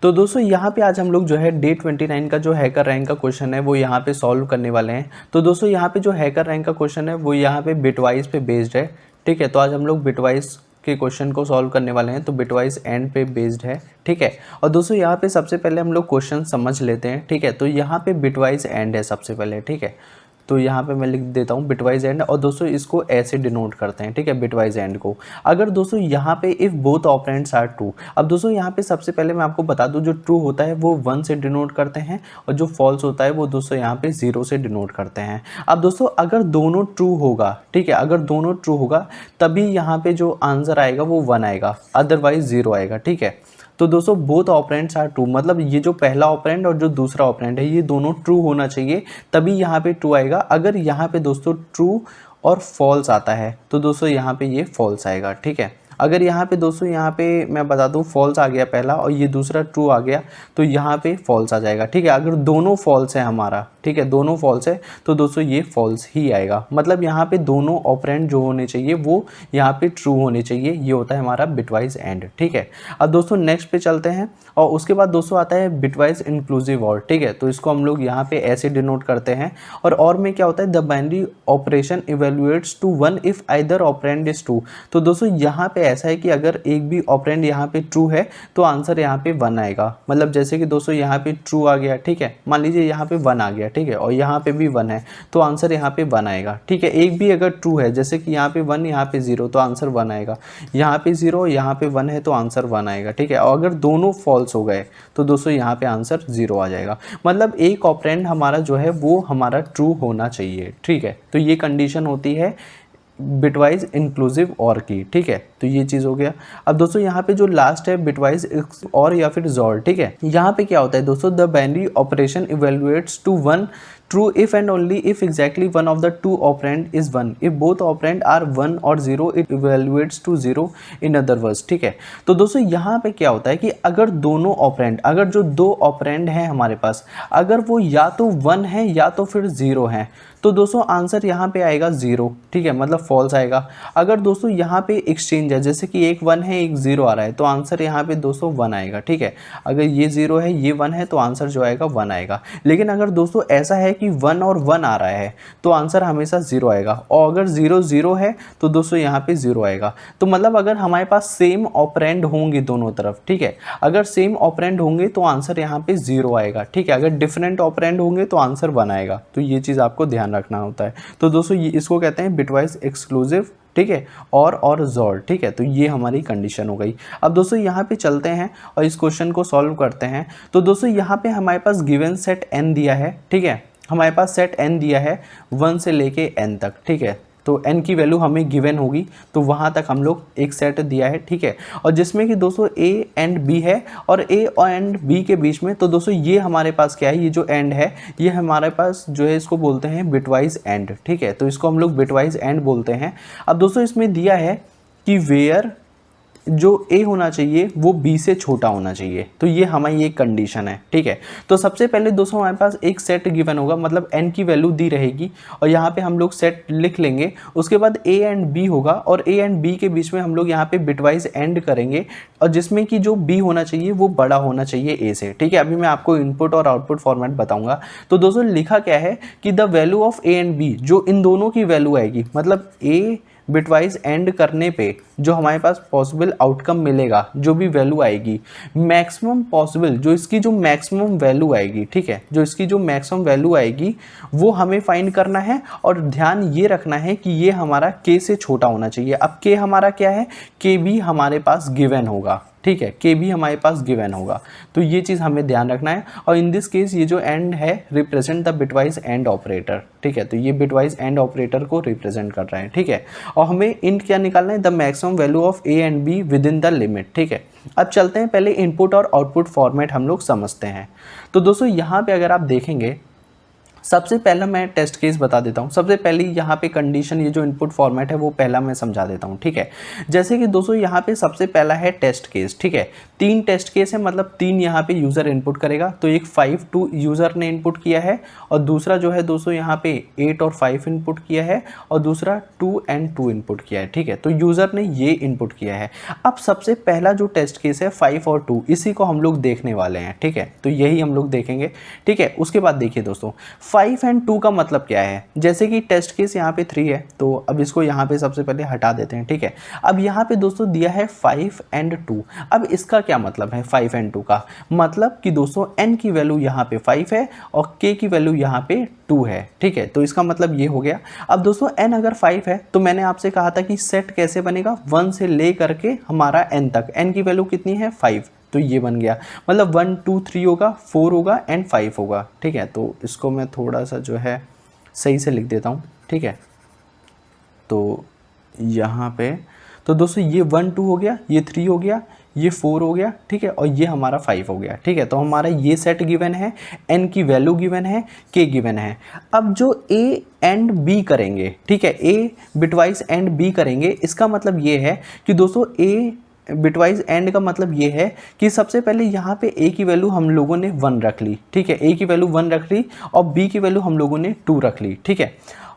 तो दोस्तों यहाँ पे आज हम लोग जो है डे 29 का जो हैकर रैंक का क्वेश्चन है वो यहाँ पे सॉल्व करने वाले हैं। तो दोस्तों यहाँ पे जो हैकर रैंक का क्वेश्चन है वो यहाँ पे बिटवाइज पे बेस्ड है। ठीक है, तो आज हम लोग बिटवाइज के क्वेश्चन को सॉल्व करने वाले हैं। तो बिटवाइज एंड पे बेस्ड है। ठीक है, और दोस्तों यहाँ पे सबसे पहले हम लोग क्वेश्चन समझ लेते हैं। ठीक है, तो यहाँ पे बिटवाइज एंड है सबसे पहले। ठीक है, तो यहाँ पे मैं लिख देता हूँ बिटवाइज एंड, और दोस्तों इसको ऐसे डिनोट करते हैं। ठीक है, बिटवाइज एंड को। अगर दोस्तों यहाँ पे if both operands are true, अब दोस्तों यहाँ पे सबसे पहले मैं आपको बता दूँ, जो ट्रू होता है वो 1 से डिनोट करते हैं, और जो फॉल्स होता है वो दोस्तों यहाँ पे 0 से डिनोट करते हैं। अब दोस्तों अगर दोनों ट्रू होगा, ठीक है, अगर दोनों ट्रू होगा तभी यहाँ पे जो आंसर आएगा वो 1 आएगा, अदरवाइज 0 आएगा। ठीक है, तो दोस्तों बोथ ऑपरेंड्स आर ट्रू, मतलब ये जो पहला ऑपरेंड और जो दूसरा ऑपरेंड है ये दोनों ट्रू होना चाहिए, तभी यहाँ पे ट्रू आएगा। अगर यहाँ पे दोस्तों ट्रू और फॉल्स आता है तो दोस्तों यहाँ पे ये फॉल्स आएगा। ठीक है, अगर यहाँ पे दोस्तों यहाँ पे मैं बता दूँ फॉल्स आ गया पहला और ये दूसरा ट्रू आ गया तो यहाँ पे फॉल्स आ जाएगा। ठीक है, अगर दोनों फॉल्स है हमारा, ठीक है, दोनों फॉल्स है तो दोस्तों ये फॉल्स ही आएगा। मतलब यहाँ पे दोनों ऑपरेंड जो होने चाहिए वो यहाँ पे ट्रू होने चाहिए। ये होता है हमारा बिटवाइज एंड। ठीक है, अब दोस्तों नेक्स्ट पे चलते हैं, और उसके बाद दोस्तों आता है बिटवाइज इंक्लूसिव और। ठीक है, तो इसको हम लोग यहाँ पे ऐसे डिनोट करते हैं। और में क्या होता है, the binary operation evaluates to 1 if either operand is true. तो दोस्तों यहाँ पे ऐसा है कि अगर एक भी ऑपरेंड यहाँ पे ट्रू है तो आंसर यहाँ पे 1 आएगा। मतलब जैसे कि दोस्तों यहाँ पे ट्रू आ गया, ठीक है, मान लीजिए यहाँ पे 1 आ गया, ठीक है, और यहाँ पे भी 1 है तो आंसर यहाँ पे 1 आएगा। ठीक है, एक भी अगर ट्रू है, जैसे कि यहाँ पे 1 यहाँ पे 0 तो आंसर 1 आएगा, यहाँ पे 0 यहाँ पे 1 है तो आंसर 1 आएगा। ठीक है, और अगर दोनों फॉल्स हो गए तो दोस्तों यहाँ पे आंसर 0 आ जाएगा। मतलब एक ऑपरेंड हमारा जो है वो हमारा ट्रू होना चाहिए। ठीक है, तो ये कंडीशन होती है बिटवाइज इंक्लूसिव और की। ठीक है, तो ये चीज़ हो गया। अब दोस्तों यहाँ पे जो लास्ट है बिटवाइज और या फिर जॉर। ठीक है, यहाँ पे क्या होता है दोस्तों, the binary operation evaluates to 1 true if and only if exactly one of the two operand is 1, if both operand are 1 or 0 it evaluates to 0 in other words। ठीक है, तो दोस्तों यहाँ पे क्या होता है कि अगर दोनों ऑपरेंड, अगर जो दो ऑपरेंड हैं हमारे पास, अगर वो या तो 1 है या तो फिर 0 है तो दोस्तों आंसर यहाँ पे आएगा 0। ठीक है, मतलब फॉल्स आएगा। अगर दोस्तों यहाँ पे एक्सचेंज है, जैसे कि एक 1 है एक 0 आ रहा है तो आंसर यहाँ पे दोस्तों 1 आएगा। ठीक है, अगर ये 0 है ये 1 है तो आंसर जो आएगा 1 आएगा। लेकिन अगर दोस्तों ऐसा है कि 1 और 1 आ रहा है तो आंसर हमेशा 0 आएगा, और अगर 0 0 है तो दोस्तों यहाँ पे 0 आएगा। तो मतलब अगर हमारे पास सेम ऑपरेंड होंगे दोनों तरफ, ठीक है, अगर सेम ऑपरेंड होंगे तो आंसर यहाँ पे 0 आएगा। ठीक है, अगर डिफरेंट ऑपरेंड होंगे तो आंसर 1 आएगा। तो ये चीज़ आपको ध्यान रखना होता है। तो दोस्तों ये इसको कहते हैं बिटवाइज एक्सक्लूसिव। ठीक है, और जॉर। ठीक है, तो ये हमारी कंडीशन हो गई। अब दोस्तों यहाँ पे चलते हैं और इस क्वेश्चन को सॉल्व करते हैं। तो दोस्तों यहाँ पे हमारे पास गिवन सेट n दिया है। ठीक है, हमारे पास सेट n दिया है 1 से लेके n तक। ठीक है, तो n की वैल्यू हमें गिवन होगी तो वहाँ तक हम लोग एक सेट दिया है। ठीक है, और जिसमें कि दोस्तों a एंड b है, और a और एंड b के बीच में, तो दोस्तों ये हमारे पास क्या है, ये जो एंड है ये हमारे पास जो है इसको बोलते हैं बिटवाइज एंड। ठीक है, तो इसको हम लोग बिटवाइज एंड बोलते हैं। अब दोस्तों इसमें दिया है कि वेयर जो a होना चाहिए वो b से छोटा होना चाहिए, तो ये हमारी एक कंडीशन है। ठीक है, तो सबसे पहले दोस्तों हमारे पास एक सेट गिवन होगा, मतलब n की वैल्यू दी रहेगी और यहाँ पे हम लोग सेट लिख लेंगे। उसके बाद a एंड b होगा, और a एंड b के बीच में हम लोग यहाँ पे बिटवाइज एंड करेंगे, और जिसमें कि जो b होना चाहिए वो बड़ा होना चाहिए a से। ठीक है, अभी मैं आपको इनपुट और आउटपुट फॉर्मेट बताऊंगा। तो दोस्तों लिखा क्या है कि the value of a and b, जो इन दोनों की वैल्यू आएगी, मतलब a बिटवाइज एंड करने पे जो हमारे पास पॉसिबल आउटकम मिलेगा, जो भी वैल्यू आएगी, मैक्सिमम पॉसिबल, जो इसकी जो मैक्सिमम वैल्यू आएगी, ठीक है, जो इसकी जो मैक्सिमम वैल्यू आएगी वो हमें फाइंड करना है। और ध्यान ये रखना है कि ये हमारा k से छोटा होना चाहिए। अब k हमारा क्या है, k भी हमारे पास गिवन होगा। ठीक है, k भी हमारे पास गिवन होगा, तो ये चीज़ हमें ध्यान रखना है। और इन दिस केस ये जो एंड है represent the bitwise and operator. ठीक है, तो ये बिटवाइज एंड ऑपरेटर को रिप्रेजेंट कर रहा है। ठीक है, और हमें इंट क्या निकालना है, the maximum value of a and b with in the limit. ठीक है, अब चलते हैं पहले इनपुट और आउटपुट फॉर्मेट हम लोग समझते हैं। तो दोस्तों यहाँ पे अगर आप देखेंगे सबसे पहला मैं टेस्ट केस बता देता हूँ। सबसे पहले यहाँ पे कंडीशन, ये जो इनपुट फॉर्मेट है वो पहला मैं समझा देता हूँ, ठीक है। जैसे कि दोस्तों यहाँ पे सबसे पहला है टेस्ट केस, ठीक है। 3 टेस्ट केस है, मतलब 3 यहाँ पे यूज़र इनपुट करेगा। तो एक 5 2 यूज़र ने इनपुट किया है, और दूसरा जो है दोस्तों यहाँ पे 8 और 5 इनपुट किया है, और दूसरा 2 और 2 इनपुट किया है, ठीक है। तो यूज़र ने ये इनपुट किया है। अब सबसे पहला जो टेस्ट केस है 5 और 2, इसी को हम लोग देखने वाले हैं, ठीक है। तो यही हम लोग देखेंगे, ठीक है। उसके बाद देखिए दोस्तों 5 और 2 का मतलब क्या है। जैसे कि टेस्ट केस यहाँ पे 3 है, तो अब इसको यहाँ पे सबसे पहले हटा देते हैं, ठीक है। अब यहाँ पे दोस्तों दिया है 5 और 2। अब इसका क्या मतलब है 5 और 2 का मतलब कि दोस्तों n की वैल्यू यहाँ पे 5 है और k की वैल्यू यहाँ पे 2 है, ठीक है। तो इसका मतलब ये हो गया। अब दोस्तों n अगर 5 है तो मैंने आपसे कहा था कि सेट कैसे बनेगा, 1 से ले करके हमारा n तक, n की वैल्यू कितनी है 5, तो ये बन गया। मतलब 1 2 3 होगा, 4 होगा एंड 5 होगा, ठीक है। तो इसको मैं थोड़ा सा जो है सही से लिख देता हूँ, ठीक है। तो यहाँ पे तो दोस्तों ये 1 2 हो गया, ये 3 हो गया, ये 4 हो गया, ठीक है, और ये हमारा 5 हो गया, ठीक है। तो हमारा ये सेट गिवन है, n की वैल्यू गिवन है, k गिवन है। अब जो a एंड b करेंगे, ठीक है, a बिटवाइज एंड b करेंगे, इसका मतलब ये है कि दोस्तों a बिटवाइज एंड का मतलब ये है कि सबसे पहले यहाँ पे a की वैल्यू हम लोगों ने 1 रख ली, ठीक है, a की वैल्यू 1 रख ली, और b की वैल्यू हम लोगों ने 2 रख ली, ठीक है।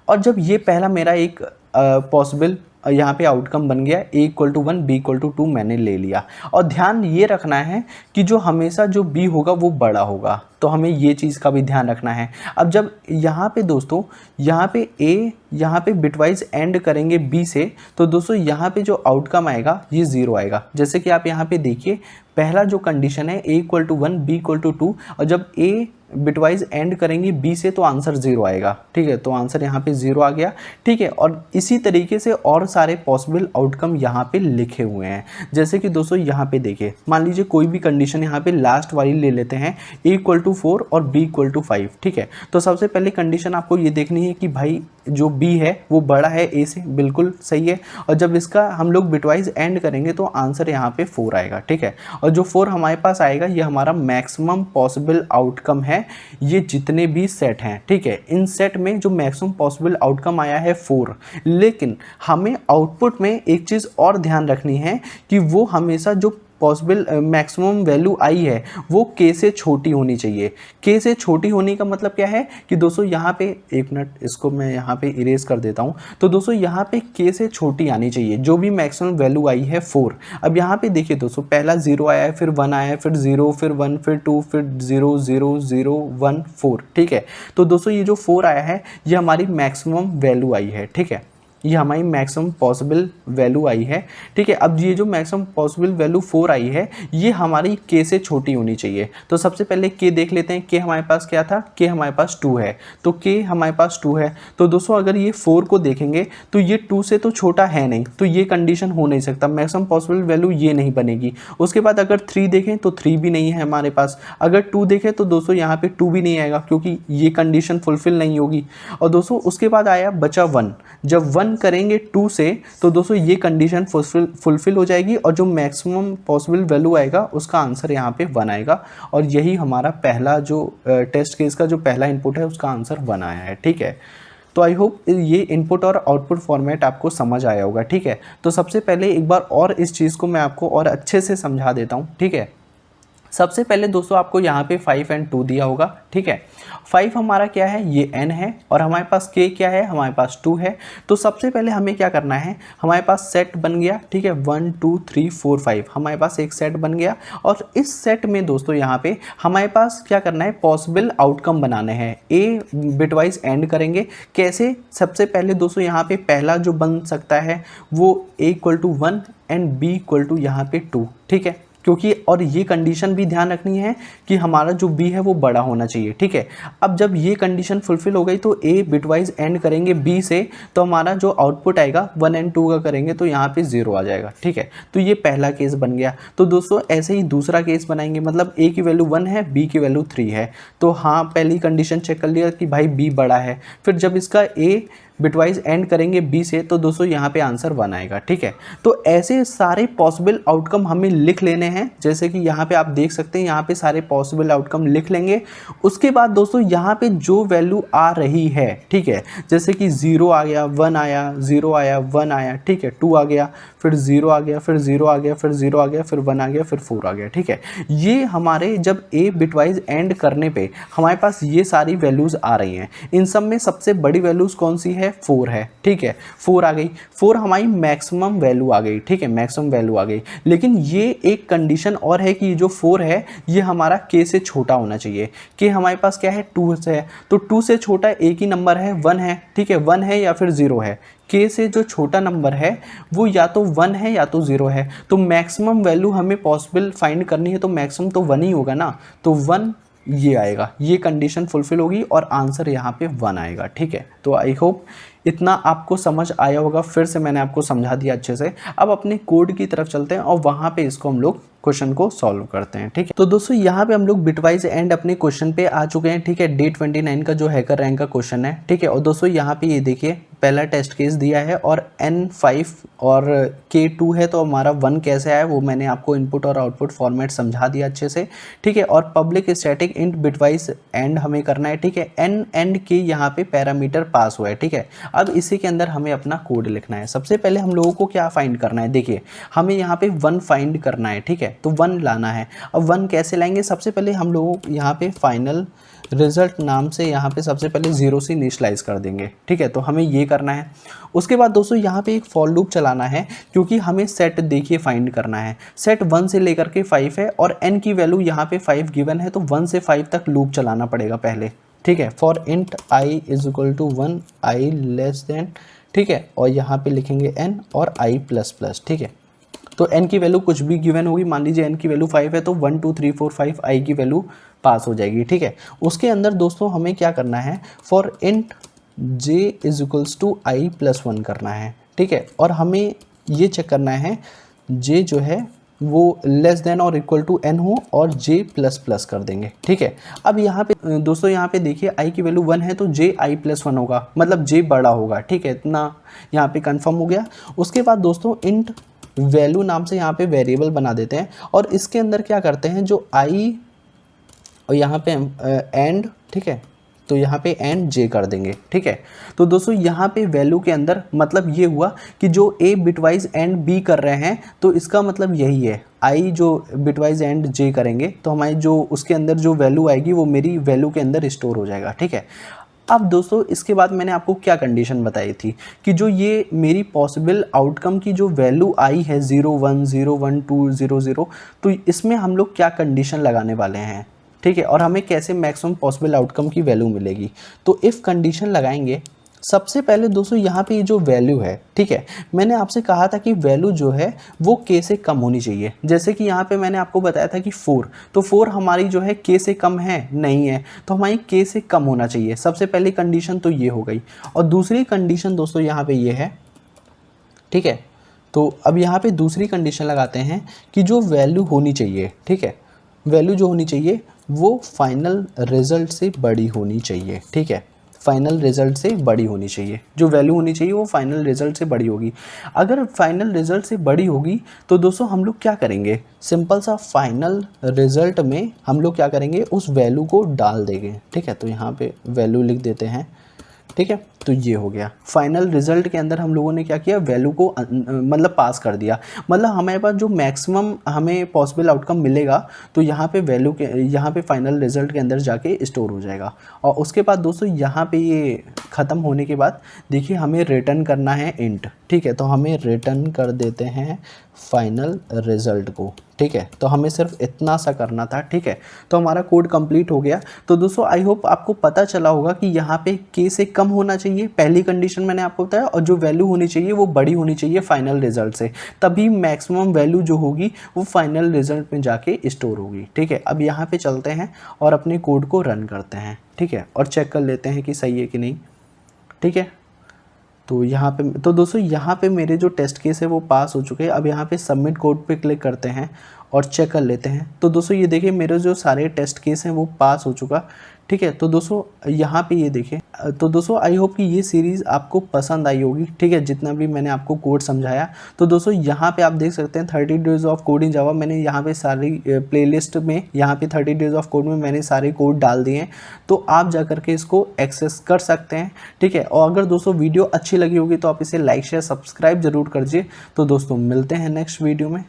और जब ये पहला मेरा एक पॉसिबल यहाँ पे आउटकम बन गया, a = 1 b = 2 मैंने ले लिया। और ध्यान ये रखना है कि जो हमेशा जो b होगा वो बड़ा होगा, तो हमें ये चीज़ का भी ध्यान रखना है। अब जब यहाँ पे दोस्तों यहाँ पे a यहाँ पे बिटवाइज एंड करेंगे b से, तो दोस्तों यहाँ पे जो आउटकम आएगा ये 0 आएगा। जैसे कि आप यहाँ पे देखिए, पहला जो कंडीशन है a = 1 b = 2, और जब a बिटवाइज एंड करेंगे b से तो आंसर 0 आएगा, ठीक है। तो आंसर यहाँ पे 0 आ गया, ठीक है। और इसी तरीके से और सारे पॉसिबल आउटकम यहाँ पे लिखे हुए हैं। जैसे कि दोस्तों यहाँ पे देखिए, मान लीजिए कोई भी कंडीशन यहाँ पे लास्ट वाली ले लेते हैं, a = 4 और b = 5, ठीक है। तो सबसे पहले कंडीशन आपको ये देखनी है कि भाई जो b है वो बड़ा है a से, बिल्कुल सही है। और जब इसका हम लोग बिटवाइज एंड करेंगे तो आंसर यहाँ पे 4 आएगा, ठीक है। और जो 4 हमारे पास आएगा ये हमारा मैक्सिमम पॉसिबल आउटकम है, ये जितने भी सेट हैं, ठीक है। इन सेट में जो मैक्सिमम पॉसिबल आउटकम आया है 4, लेकिन हमें आउटपुट में एक चीज़ और ध्यान रखनी है कि वो हमेशा जो पॉसिबल मैक्सिमम वैल्यू आई है वो k से छोटी होनी चाहिए। k से छोटी होने का मतलब क्या है कि दोस्तों यहाँ पे, एक मिनट, इसको मैं यहाँ पे इरेज कर देता हूँ। तो दोस्तों यहाँ पे k से छोटी आनी चाहिए जो भी मैक्सिमम वैल्यू आई है 4। अब यहाँ पे देखिए दोस्तों, पहला 0 आया है, फिर 1 आया है, फिर 0, फिर 1, फिर 2, फिर 0 0 0 1 4, ठीक है। तो दोस्तों ये जो 4 आया है ये हमारी मैक्सिमम वैल्यू आई है, ठीक है, ये हमारी मैक्सिमम पॉसिबल वैल्यू आई है, ठीक है। अब ये जो मैक्सिमम पॉसिबल वैल्यू 4 आई है ये हमारी k से छोटी होनी चाहिए। तो सबसे पहले k देख लेते हैं। k हमारे पास क्या था, k हमारे पास 2 है, तो k हमारे पास 2 है। तो दोस्तों अगर ये 4 को देखेंगे तो ये 2 से तो छोटा है नहीं, तो ये कंडीशन हो नहीं सकता, मैक्सिमम पॉसिबल वैल्यू ये नहीं बनेगी। उसके बाद अगर 3 देखें तो 3 भी नहीं है हमारे पास। अगर 2 देखें तो दोस्तों यहाँ पे 2 भी नहीं आएगा, क्योंकि ये कंडीशन फुलफिल नहीं होगी। और दोस्तों उसके बाद आया बचा 1। जब 1 करेंगे 2 से तो दोस्तों ये कंडीशन फुलफिल हो जाएगी, और जो मैक्सिमम पॉसिबल वैल्यू आएगा उसका आंसर यहाँ पे 1 आएगा। और यही हमारा पहला जो टेस्ट केस का जो पहला इनपुट है उसका आंसर 1 आया है, ठीक है। तो आई होप ये इनपुट और आउटपुट फॉर्मेट आपको समझ आया होगा, ठीक है। तो सबसे पहले एक बार और इस चीज़ को मैं आपको और अच्छे से समझा देता हूँ, ठीक है। सबसे पहले दोस्तों आपको यहाँ पे 5 और 2 दिया होगा, ठीक है। 5 हमारा क्या है, ये n है, और हमारे पास k क्या है, हमारे पास 2 है। तो सबसे पहले हमें क्या करना है, हमारे पास सेट बन गया, ठीक है, 1 2 3 4 5 हमारे पास एक सेट बन गया। और इस सेट में दोस्तों यहाँ पे हमारे पास क्या करना है, पॉसिबल आउटकम बनाने हैं। a बिटवाइज एंड करेंगे, कैसे, सबसे पहले दोस्तों यहाँ पे पहला जो बन सकता है वो a = 1 एंड b = यहाँ पे 2, ठीक है, क्योंकि और ये कंडीशन भी ध्यान रखनी है कि हमारा जो b है वो बड़ा होना चाहिए, ठीक है। अब जब ये कंडीशन फुलफिल हो गई तो a बिटवाइज एंड करेंगे b से, तो हमारा जो आउटपुट आएगा 1 और 2 का करेंगे तो यहाँ पे 0 आ जाएगा, ठीक है। तो ये पहला केस बन गया। तो दोस्तों ऐसे ही दूसरा केस बनाएंगे, मतलब a की वैल्यू 1 है, b की वैल्यू 3 है। तो हाँ, पहली कंडीशन चेक कर लिया कि भाई b बड़ा है। फिर जब इसका a बिटवाइज एंड करेंगे बी से तो दोस्तों यहाँ पे आंसर 1 आएगा। ठीक है, तो ऐसे सारे पॉसिबल आउटकम हमें लिख लेने हैं, जैसे कि यहाँ पे आप देख सकते हैं, यहाँ पे सारे पॉसिबल आउटकम लिख लेंगे। उसके बाद दोस्तों यहाँ पे जो वैल्यू आ रही है, ठीक है, जैसे कि 0 आ गया, 1 आया, 0 आया, 1 आया, ठीक है, 2 आ गया, फिर 0 आ गया, फिर 0 आ गया, फिर 0 आ गया, फिर 1 आ गया, फिर 4 आ गया। ठीक है, ये हमारे जब ए बिटवाइज एंड करने पे हमारे पास ये सारी वैल्यूज़ आ रही हैं। इन सब में सबसे बड़ी वैल्यूज़ कौन सी है? 4 है। ठीक है, 4 आ गई, 4 हमारी मैक्सिमम वैल्यू आ गई। ठीक है, मैक्सिमम वैल्यू आ गई, लेकिन ये एक कंडीशन और है कि ये जो 4 है ये हमारा k से छोटा होना चाहिए। k हमारे पास क्या है? 2 से है, तो 2 से छोटा एक ही नंबर है, 1 है। ठीक है, 1 है या फिर 0 है। k से जो छोटा नंबर है वो या तो 1 है या तो 0 है। तो मैक्सिमम वैल्यू हमें पॉसिबल फाइंड करनी है, तो मैक्सिमम तो 1 ही होगा ना, तो 1 ये आएगा, ये कंडीशन फुलफिल होगी और आंसर यहाँ पे 1 आएगा। ठीक है, तो आई होप इतना आपको समझ आया होगा। फिर से मैंने आपको समझा दिया अच्छे से। अब अपने कोड की तरफ चलते हैं और वहाँ पे इसको हम लोग क्वेश्चन को सॉल्व करते हैं। ठीक है, तो दोस्तों यहाँ पे हम लोग बिटवाइज एंड अपने क्वेश्चन पे आ चुके हैं। ठीक है, डे 29 का जो हैकर रैंक का क्वेश्चन है। ठीक है, और दोस्तों यहाँ पे ये देखिए पहला टेस्ट केस दिया है और N5 और K2 है, तो हमारा 1 कैसे आया वो मैंने आपको इनपुट और आउटपुट फॉर्मेट समझा दिया अच्छे से। ठीक है, और public static int bitwise and हमें करना है। ठीक है, N एंड K यहाँ पे पैरामीटर पास हुआ है। ठीक है, अब इसी के अंदर हमें अपना कोड लिखना है। सबसे पहले हम लोगों को क्या फाइंड करना है? देखिए हमें यहाँ पे 1 फाइंड करना है। ठीक है, तो 1 लाना है। अब 1 कैसे लाएंगे? सबसे पहले हम लोग यहाँ पे फाइनल रिजल्ट नाम से यहाँ पे सबसे पहले 0 से इनिशियलाइज कर देंगे। ठीक है, तो हमें ये करना है। उसके बाद दोस्तों यहाँ पे एक फॉर लूप चलाना है, क्योंकि हमें सेट देखिए फाइंड करना है। सेट 1 से लेकर के 5 है और n की वैल्यू यहाँ पे 5 गिवन है, तो 1 से 5 तक लूप चलाना पड़ेगा पहले। ठीक है, for int i is equal to 1 i less than, ठीक है, और यहाँ पे लिखेंगे n और i प्लस प्लस। ठीक है, तो n की वैल्यू कुछ भी गिवन होगी, मान लीजिए n की वैल्यू 5 है तो 1 2 3 4 5 i की वैल्यू पास हो जाएगी। ठीक है, उसके अंदर दोस्तों हमें क्या करना है? For int j is equals to i plus 1 करना है। ठीक है, और हमें ये चेक करना है j जो है वो लेस देन और इक्वल टू n हो और j प्लस प्लस कर देंगे। ठीक है, अब यहाँ पे दोस्तों यहाँ पे देखिए i की वैल्यू 1 है तो j i प्लस 1 होगा, मतलब j बड़ा होगा। ठीक है, इतना यहाँ पे कंफर्म हो गया। उसके बाद दोस्तों इंट वैल्यू नाम से यहाँ पे वेरिएबल बना देते हैं और इसके अंदर क्या करते हैं, जो i और यहाँ पे एंड, ठीक है, तो यहाँ पे एंड जे कर देंगे। ठीक है, तो दोस्तों यहाँ पे वैल्यू के अंदर मतलब ये हुआ कि जो ए बिटवाइज एंड बी कर रहे हैं, तो इसका मतलब यही है आई जो बिटवाइज एंड जे करेंगे तो हमारी जो उसके अंदर जो वैल्यू आएगी वो मेरी वैल्यू के अंदर स्टोर हो जाएगा। ठीक है, अब दोस्तों इसके बाद मैंने आपको क्या कंडीशन बताई थी कि जो ये मेरी पॉसिबल आउटकम की जो वैल्यू आई है 0 1 0 1 2 0 0, तो इसमें हम लोग क्या कंडीशन लगाने वाले हैं? ठीक है, और हमें कैसे मैक्सिमम पॉसिबल आउटकम की वैल्यू मिलेगी? तो इफ़ कंडीशन लगाएंगे। सबसे पहले दोस्तों यहाँ पे ये जो वैल्यू है, ठीक है, मैंने आपसे कहा था कि वैल्यू जो है वो k से कम होनी चाहिए। जैसे कि यहाँ पे मैंने आपको बताया था कि 4, तो 4 हमारी जो है k से कम है, नहीं है, तो हमारी k से कम होना चाहिए। सबसे पहली कंडीशन तो ये हो गई। और दूसरी कंडीशन दोस्तों यहाँ पे ये है। ठीक है, तो अब यहाँ पे दूसरी कंडीशन लगाते हैं कि जो वैल्यू होनी चाहिए, ठीक है, वैल्यू जो होनी चाहिए वो फाइनल रिजल्ट से बड़ी होनी चाहिए। ठीक है, फाइनल रिजल्ट से बड़ी होनी चाहिए, जो वैल्यू होनी चाहिए वो फाइनल रिजल्ट से बड़ी होगी। अगर फाइनल रिजल्ट से बड़ी होगी तो दोस्तों हम लोग क्या करेंगे? सिंपल सा फाइनल रिजल्ट में हम लोग क्या करेंगे? उस वैल्यू को डाल देंगे। ठीक है, तो यहाँ पे वैल्यू लिख देते हैं। ठीक है, तो ये हो गया फाइनल रिजल्ट के अंदर हम लोगों ने क्या किया? वैल्यू को मतलब पास कर दिया। मतलब हमारे पास जो मैक्सिमम हमें पॉसिबल आउटकम मिलेगा तो यहाँ पे वैल्यू के यहाँ पे फाइनल रिजल्ट के अंदर जाके स्टोर हो जाएगा। और उसके बाद दोस्तों यहाँ पे ये ख़त्म होने के बाद देखिए हमें रिटर्न करना है इंट। ठीक है, तो हमें रिटर्न कर देते हैं फाइनल रिजल्ट को। ठीक है, तो हमें सिर्फ इतना सा करना था। ठीक है, तो हमारा कोड कंप्लीट हो गया। तो दोस्तों आई होप आपको पता चला होगा कि यहाँ पे k से कम होना चाहिए, पहली कंडीशन मैंने आपको बताया, और जो वैल्यू होनी चाहिए वो बड़ी होनी चाहिए फाइनल रिजल्ट से, तभी मैक्सिमम वैल्यू जो होगी वो फाइनल रिजल्ट में जाके स्टोर होगी। ठीक है, अब यहाँ पे चलते हैं और अपने कोड को रन करते हैं। ठीक है, और चेक कर लेते हैं कि सही है कि नहीं। ठीक है, तो यहाँ पे तो दोस्तों यहाँ पे मेरे जो टेस्ट केस है वो पास हो चुके हैं। अब यहाँ पे सबमिट कोड पे क्लिक करते हैं और चेक कर लेते हैं। तो दोस्तों ये देखिए मेरे जो सारे टेस्ट केस हैं वो पास हो चुका। ठीक है, तो दोस्तों यहाँ पे ये देखिए तो दोस्तों आई होप कि ये सीरीज़ आपको पसंद आई होगी, ठीक है, जितना भी मैंने आपको कोड समझाया। तो दोस्तों यहाँ पे आप देख सकते हैं 30 डेज़ ऑफ कोड इन जावा, मैंने यहाँ पे सारी प्लेलिस्ट में, यहाँ पे 30 डेज़ ऑफ कोड में मैंने सारे कोड डाल दिए हैं, तो आप जा करके इसको एक्सेस कर सकते हैं, ठीक है। और अगर दोस्तों वीडियो अच्छी लगी होगी तो आप इसे लाइक शेयर सब्सक्राइब जरूर कर दीजिए। तो दोस्तों मिलते हैं नेक्स्ट वीडियो में।